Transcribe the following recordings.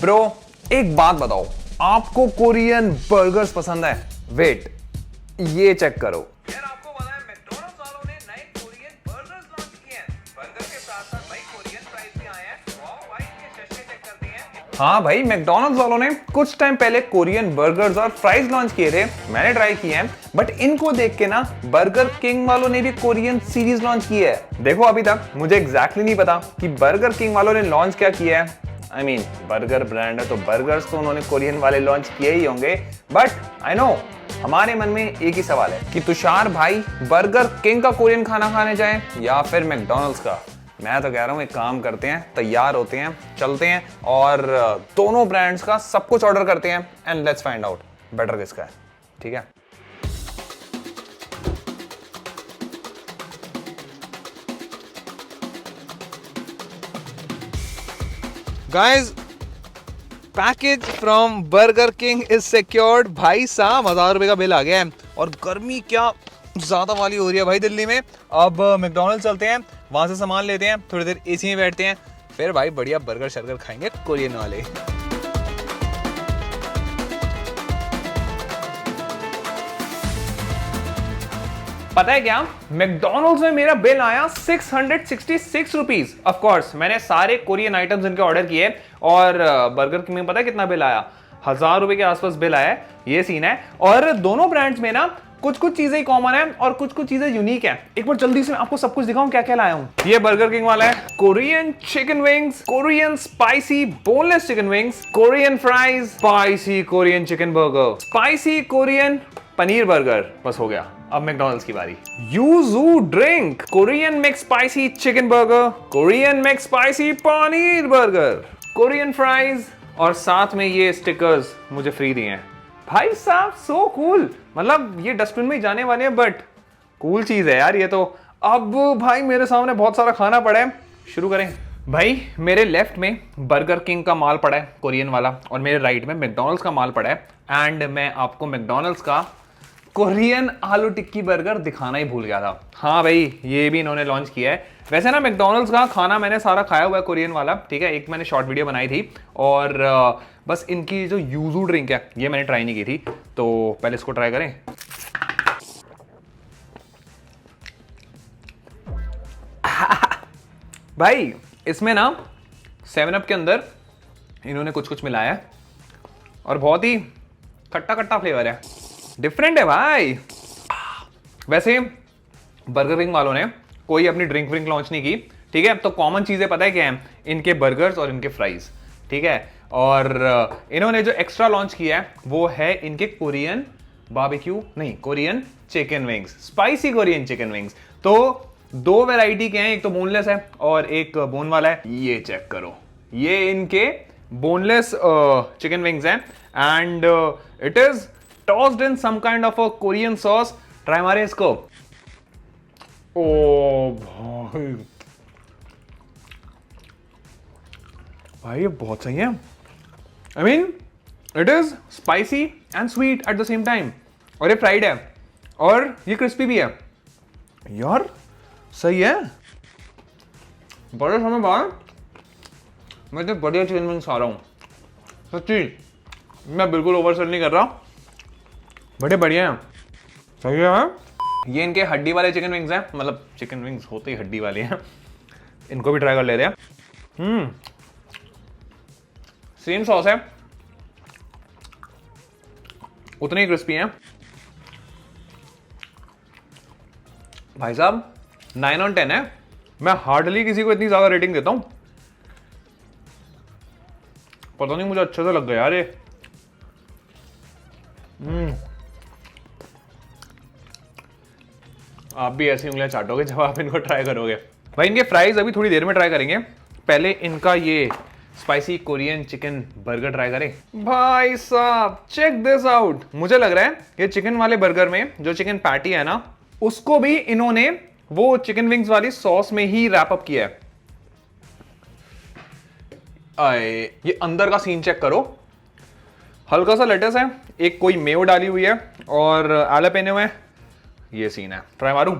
Bro एक बात बताओ, आपको कोरियन बर्गर्स पसंद है? वेट, ये चेक करो। यार आपको पता है मैकडॉनल्ड्स वालों ने नए कोरियन बर्गर्स लॉन्च किए हैं। बर्गर के साथ साथ भाई कोरियन फ्राइज भी आए हैं। वाओ भाई, इनके चश्मे चेक करते हैं। हाँ भाई, मैकडॉनल्ड्स वालों ने कुछ टाइम पहले कोरियन बर्गर्स और फ्राइज लॉन्च किए थे, मैंने ट्राई किए हैं। बट इनको देख के ना बर्गर किंग वालों ने भी कोरियन सीरीज लॉन्च की है। देखो अभी तक मुझे एग्जैक्टली नहीं पता कि बर्गर किंग वालों ने लॉन्च क्या किया है। आई मीन बर्गर ब्रांड है तो बर्गर्स तो उन्होंने कोरियन वाले लॉन्च किए ही होंगे। बट आई नो हमारे मन में एक ही सवाल है कि तुषार भाई बर्गर किंग का कोरियन खाना खाने जाएं या फिर मैकडॉनल्ड्स का। मैं तो कह रहा हूं एक काम करते हैं, तैयार होते हैं, चलते हैं और दोनों ब्रांड्स का सब कुछ ऑर्डर करते हैं and let's find out better किसका है। ठीक है, guys package from burger king is secured. भाई साहब 1000 रुपए का बिल आ गया है और गर्मी क्या ज्यादा वाली हो रही है भाई दिल्ली में। अब मैकडॉनल्ड्स चलते हैं, वहां से सामान लेते हैं, थोड़ी देर एसी में बैठते हैं, फिर भाई बढ़िया बर्गर शर्गर खाएंगे कोरियन वाले। पता है क्या, मैकडॉनल्ड्स में मेरा बिल आया 666 रुपीज। ऑफ कोर्स मैंने सारे कोरियन आइटम्स इनके ऑर्डर किए और बर्गर किंग में पता है कितना बिल आया? 1000 रुपए के आसपास बिल आया है। ये सीन है। और दोनों ब्रांड्स में ना कुछ कुछ चीजें कॉमन है और कुछ कुछ चीजें यूनिक है। एक बार जल्दी से आपको सब कुछ दिखाऊं क्या क्या लाया हूं। ये बर्गर किंग वाला है Korean chicken wings, Korean spicy boneless chicken wings, Korean fries, spicy Korean chicken burger, spicy Korean paneer burger. बस हो गया, अब मैकडॉनल्ड्स की बारी। Yuzu drink, Korean mix spicy chicken burger, Korean mix spicy paneer burger, Korean fries और साथ में ये स्टिकर्स मुझे फ्री दिए हैं। भाई साहब सो कूल, मतलब ये डस्टबिन में ही जाने वाले हैं बट कूल चीज है यार ये तो। अब भाई मेरे सामने बहुत सारा खाना पड़ा है, शुरू करें। भाई मेरे लेफ्ट में बर्गर किंग का माल पड़ा है कोरियन वाला और मेरे राइट में मैकडॉनल्ड्स का माल पड़ा है। एंड मैं आपको मैकडॉनल्ड्स का कोरियन आलू टिक्की बर्गर दिखाना ही भूल गया था। हाँ भाई ये भी इन्होंने लॉन्च किया है। वैसे ना मैकडॉनल्ड्स का खाना मैंने सारा खाया हुआ है कोरियन वाला, ठीक है। एक मैंने शॉर्ट वीडियो बनाई थी और बस इनकी जो यूजू ड्रिंक है ये मैंने ट्राई नहीं की थी, तो पहले इसको ट्राई करें। भाई इसमें ना 7 अप के अंदर इन्होंने कुछ कुछ मिलाया है और बहुत ही खट्टा खट्टा फ्लेवर है, डिफरेंट है भाई। वैसे बर्गर किंग वालों ने कोई अपनी ड्रिंक व्रिंक लॉन्च नहीं की, ठीक है। तो कॉमन चीजें पता है क्या है? इनके बर्गर्स और इनके फ्राइज, ठीक है। और इन्होंने जो एक्स्ट्रा लॉन्च किया है वो है इनके कोरियन बारबेक्यू नहीं, Korean chicken wings, spicy Korean chicken wings. तो 2 वैरायटी के हैं, एक तो बोनलेस है और एक बोन वाला है। ये चेक करो, ये इनके बोनलेस चिकन विंग्स हैं and it is tossed in some kind of a Korean sauce. Try मारे इसको। ओ भाई, भाई ये बहुत सही है। I mean it is spicy and sweet at the same time और ये फ्राइड है और ये क्रिस्पी भी है यार, सही है। बड़े समय बाद मैं तो बढ़िया चिकन विंग्स खा रहा हूं सच्ची, मैं बिल्कुल ओवरसेल नहीं कर रहा, बड़े बढ़िया हैं, सही है। ये इनके हड्डी वाले चिकन विंग्स हैं, मतलब चिकन विंग्स होते ही हड्डी वाले हैं। इनको भी ट्राई कर लेते हैं। सेम सॉस है, उतने ही क्रिस्पी हैं। भाई साहब 9 on 10 है। मैं हार्डली किसी को इतनी ज्यादा रेटिंग देता हूं, पता नहीं मुझे अच्छे से लग गया यार ये। आप भी ऐसी उंगलियां चाटोगे जब आप इनको ट्राई करोगे। भाई इनके फ्राइज अभी थोड़ी देर में ट्राई करेंगे, पहले इनका ये spicy Korean chicken burger try करें। भाई साहब चेक दिस आउट, मुझे लग रहा है ये चिकन वाले बर्गर में जो चिकन पैटी है ना, उसको भी इन्होंने वो चिकन विंग्स वाली सॉस में ही रैप अप किया है। ये अंदर का सीन चेक करो, हल्का सा लेटस है, एक कोई मेयो डाली हुई है और आलपेनो है। ये सीन है, ट्राई मारूं।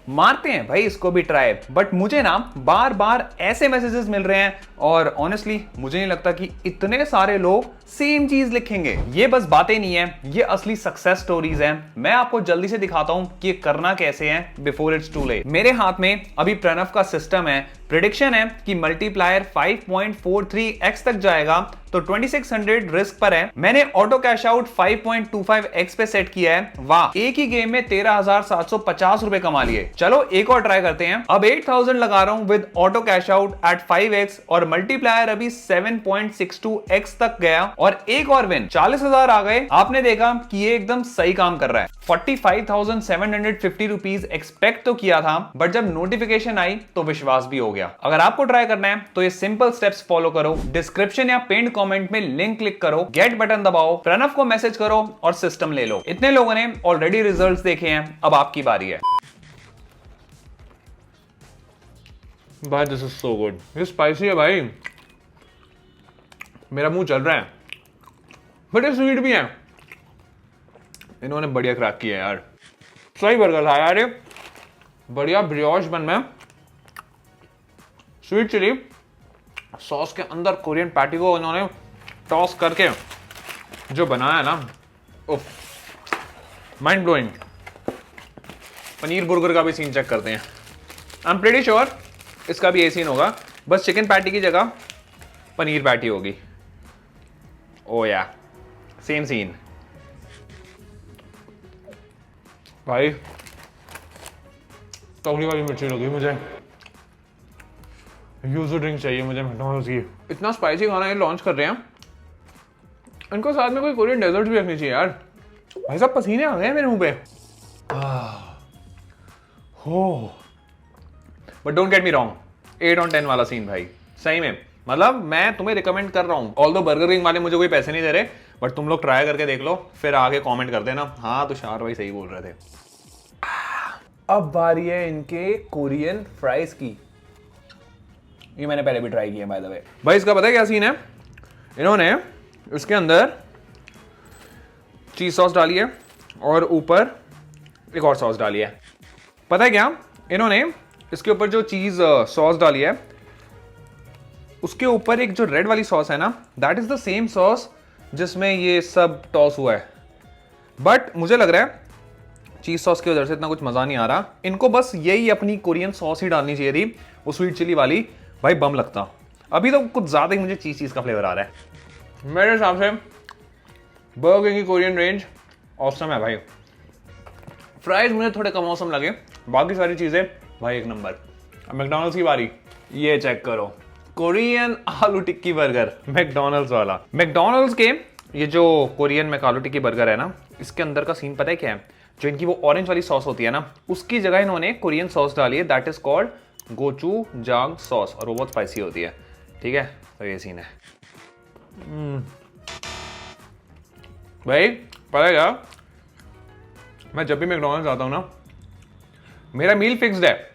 मारते हैं भाई इसको भी ट्राई। बट मुझे ना बार बार ऐसे मैसेजेस मिल रहे हैं और ऑनेस्टली मुझे नहीं लगता कि इतने सारे लोग सेम चीज लिखेंगे। ये बस बातें नहीं है, ये असली सक्सेस स्टोरीज हैं। मैं आपको जल्दी से दिखाता हूं कि ये करना कैसे है बिफोर इट्स टू लेट। मेरे हाथ में अभी प्रणव का सिस्टम है। प्रेडिक्शन है कि मल्टीप्लायर 5.43x तक जाएगा, तो 2600 रिस्क पर है। मैंने ऑटो कैश आउट 5.25x पे सेट किया है। वाह, एक ही गेम में 13,750 रुपए कमा लिए। चलो एक और ट्राई करते हैं। अब 8,000 लगा रहा हूं with auto cash out at 5x और मल्टीप्लायर अभी 7.62x तक गया और एक और विन 40,000 आ गए। आपने देखा कि ये एकदम सही काम कर रहा है। 45,750 रुपीज एक्सपेक्ट तो किया था, बट जब नोटिफिकेशन आई तो विश्वास भी हो गया। अगर आपको ट्राई करना है तो ये सिंपल स्टेप्स फॉलो करो। डिस्क्रिप्शन या पिन्ड कमेंट में लिंक क्लिक करो, गेट बटन दबाओ, प्रणव को मैसेज करो और सिस्टम ले लो। इतने लोगों ने ऑलरेडी रिजल्ट्स देखे हैं, अब आपकी बारी है। भाई दिस इज सो गुड। ये स्पाइसी है भाई, मेरा मुंह चल रहा है, बट ये स्वीट भी है। इन्होंने बढ़िया क्रैक किया यार, सही बर्गर था यार। ये बढ़िया ब्रियोश बन में स्वीट चिली सॉस के अंदर कोरियन पैटी को इन्होंने टॉस करके जो बनाया ना, उफ, माइंड ब्लोइंग। पनीर बुर्गर का भी सीन चेक करते हैं। आई एम प्रीटी श्योर इसका भी ये सीन होगा, बस चिकन पैटी की जगह पनीर पैटी होगी। ओ या, सेम सीन। भाई तगड़ी वाली मिर्ची लगी मुझे। यूजर ड्रिंक चाहिए मुझे मैकडॉनल्ड्स की। इतना स्पाइसी खाना ये लॉन्च कर रहे हैं, इनको साथ में कोई कोरियन डेजर्ट भी रखनी चाहिए यार। भाई साहब पसीने आ गए मेरे मुंह पे। हो, but don't get me wrong, 8 on 10 वाला सीन भाई, सही में। मतलब मैं तुम्हें रिकमेंड कर रहा हूं। ऑल्दो बर्गर किंग वाले मुझे कोई पैसे नहीं दे रहे, बट तुम लोग ट्राई करके देख लो, फिर आगे कमेंट कर देना हाँ तुषार भाई सही बोल रहे थे। अब बारी है इनके कोरियन फ्राइज की। ये मैंने पहले भी ट्राई किया बाय द वे। भाई इसका पता है क्या सीन है? इन्होंने इसके अंदर चीज सॉस डाली है और ऊपर एक और सॉस डाली है। पता है क्या, इन्होंने इसके ऊपर जो चीज सॉस डाली है उसके ऊपर एक जो रेड वाली सॉस है ना, that is the same sauce जिसमें ये सब टॉस हुआ है। बट मुझे लग रहा है चीज सॉस की वजह से इतना कुछ मजा नहीं आ रहा। इनको बस यही अपनी कोरियन सॉस ही डालनी चाहिए थी, वो स्वीट चिली वाली। भाई बम लगता। अभी तो कुछ ज्यादा ही मुझे चीज का फ्लेवर आ रहा है। मेरे हिसाब से बर्गर की कोरियन रेंज ऑसम है भाई। फ्राइज मुझे थोड़े कम औसम लगे, बाकी सारी चीजें भाई एक नंबर। मैकडॉनल्ड्स की बारी। ये चेक करो, कोरियन आलू टिक्की बर्गर, मैकडॉनल्ड्स वाला। मैकडॉनल्ड्स के ये जो कोरियन में आलू टिक्की बर्गर है ना, इसके अंदर का सीन पता है क्या है? जो इनकी वो ऑरेंज वाली सॉस होती है ना, उसकी जगह इन्होंने कोरियन सॉस डाली है, दैट इज कॉल्ड गोचूजांग सॉस, और वो बहुत स्पाइसी होती है। ठीक है, तो ये सीन है। भाई पता है क्या, मैं जब भी मैकडॉनल्ड्स आता हूँ ना, मेरा मील फिक्स्ड है,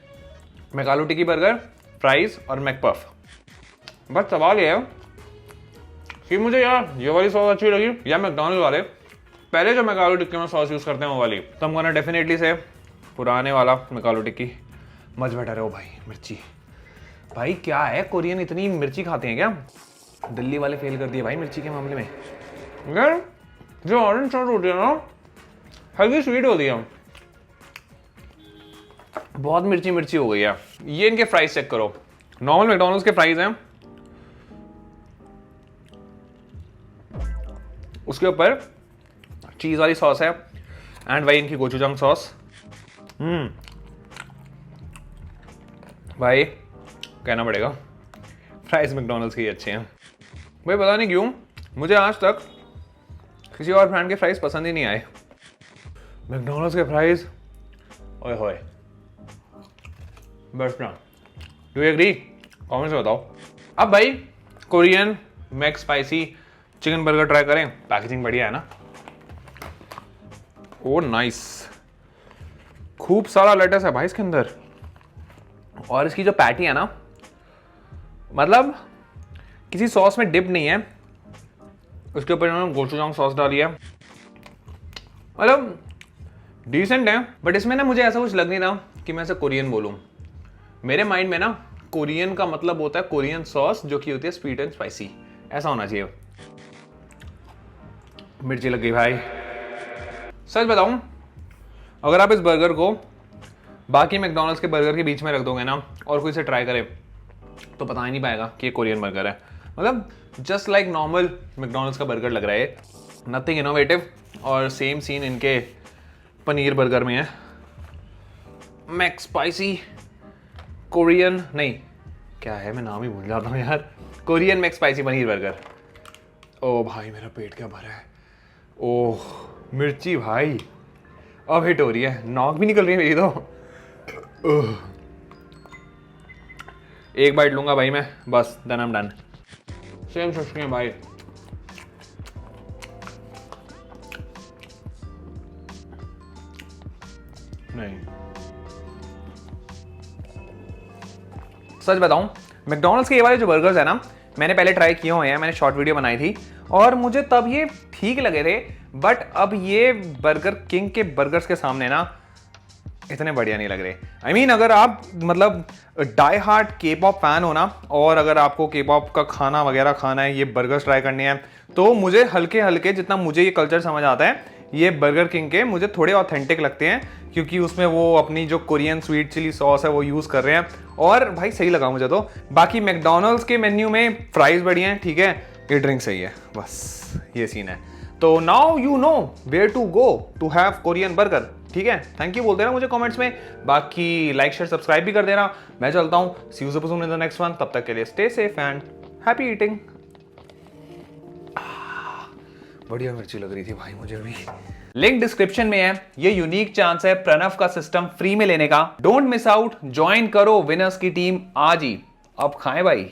मैकालू टिक्की बर्गर, फ्राइज और मैकपफ। बस सवाल ये है कि मुझे यार ये वाली सॉस अच्छी लगी या मैकडॉनल्ड्स वाले पहले जो मैकालू टिक्की में सॉस यूज करते हैं वो वाली। तो हम डेफिनेटली से पुराने वाला मैकालू टिक्की मच बेटर है। ओ भाई मिर्ची, भाई क्या है, कोरियन इतनी मिर्ची खाते हैं क्या? दिल्ली वाले फेल कर दिए भाई मिर्ची के मामले में। यार जो ऑरेंज सॉस होती है ना, हल्की स्वीट होती है, बहुत मिर्ची मिर्ची हो गई है। ये इनके फ्राइज चेक करो, नॉर्मल मैकडॉनल्ड्स के फ्राइज हैं, उसके ऊपर चीज वाली सॉस है एंड वही इनकी गोचूजांग सॉस। भाई कहना पड़ेगा फ्राइज मैकडॉनल्ड्स के ही अच्छे हैं। भाई पता नहीं क्यों मुझे आज तक किसी और ब्रांड के फ्राइज पसंद ही नहीं आए। मैकडॉनल्ड्स के फ्राइज ओए होए बेस्ट ना। Do you agree? कमेंट्स में बताओ। अब भाई Korean Mac spicy chicken burger try करें। पैकेजिंग बढ़िया है ना? ओ नाइस, खूब सारा लेटस है भाई इसके अंदर, और इसकी जो पैटी है ना, मतलब किसी सॉस में डिप नहीं है, उसके ऊपर इन्होंने गोचूजांग सॉस डाली है। मतलब डिसेंट है, बट इसमें ना मुझे ऐसा कुछ लग नहीं रहा कि मैं इसे कोरियन बोलूं। मेरे माइंड में ना कोरियन का मतलब होता है कोरियन सॉस, जो कि होती है स्वीट एंड स्पाइसी, ऐसा होना चाहिए। मिर्ची लग गई भाई। सच बताऊं, अगर आप इस बर्गर को बाकी मैकडॉनल्ड्स के बर्गर के बीच में रख दोगे ना और कोई इसे ट्राई करे तो पता ही नहीं पाएगा कि ये कोरियन बर्गर है। मतलब जस्ट लाइक नॉर्मल मैकडॉनल्ड्स का बर्गर लग रहा है, नथिंग इनोवेटिव। और सेम सीन इनके पनीर बर्गर में है, मैक स्पाइसी कोरियन, नहीं क्या है, मैं नाम ही भूल जाता हूँ यार, Korean Mac spicy paneer burger. ओ भाई मेरा पेट क्या भरा है, ओह मिर्ची भाई अब हिट हो रही है, नॉक भी निकल रही है मेरी तो। एक बाइट लूंगा भाई मैं, बस then I am done. Same शशके भाई, नहीं सच बताऊं, मैकडॉनल्ड्स के ये वाले जो बर्गर्स है ना, मैंने पहले ट्राई किए हुए हैं, मैंने शॉर्ट वीडियो बनाई थी और मुझे तब ये ठीक लगे थे, बट अब ये बर्गर किंग के बर्गर्स के सामने ना इतने बढ़िया नहीं लग रहे। I mean, अगर आप मतलब डाई हार्ड के पॉप फैन हो ना, और अगर आपको के पॉप का खाना वगैरह खाना है, ये बर्गर्स ट्राई करने हैं, तो मुझे हल्के हल्के, जितना मुझे ये कल्चर समझ आता है, ये बर्गर किंग के मुझे थोड़े ऑथेंटिक लगते हैं, क्योंकि उसमें वो अपनी जो कोरियन स्वीट चिली सॉस है वो यूज़ कर रहे हैं, और भाई सही लगा मुझे तो। बाकी मैकडॉनल्ड्स के मेन्यू में फ्राइज बढ़िया हैं, ठीक है, ये ड्रिंक सही है, बस ये सीन है। तो now you know where to go to have Korean burger, ठीक है। थैंक यू बोल देना मुझे कमेंट्स में, बाकी लाइक शेयर सब्सक्राइब भी कर देना। मैं चलता हूँ, see you soon in the next one, तब तक के लिए stay safe and happy eating. बढ़िया मिर्ची लग रही थी भाई मुझे भी। लिंक डिस्क्रिप्शन में है, ये यूनिक चांस है प्रणव का सिस्टम फ्री में लेने का, डोंट मिस आउट, ज्वाइन करो विनर्स की टीम आज ही, अब खाएं भाई।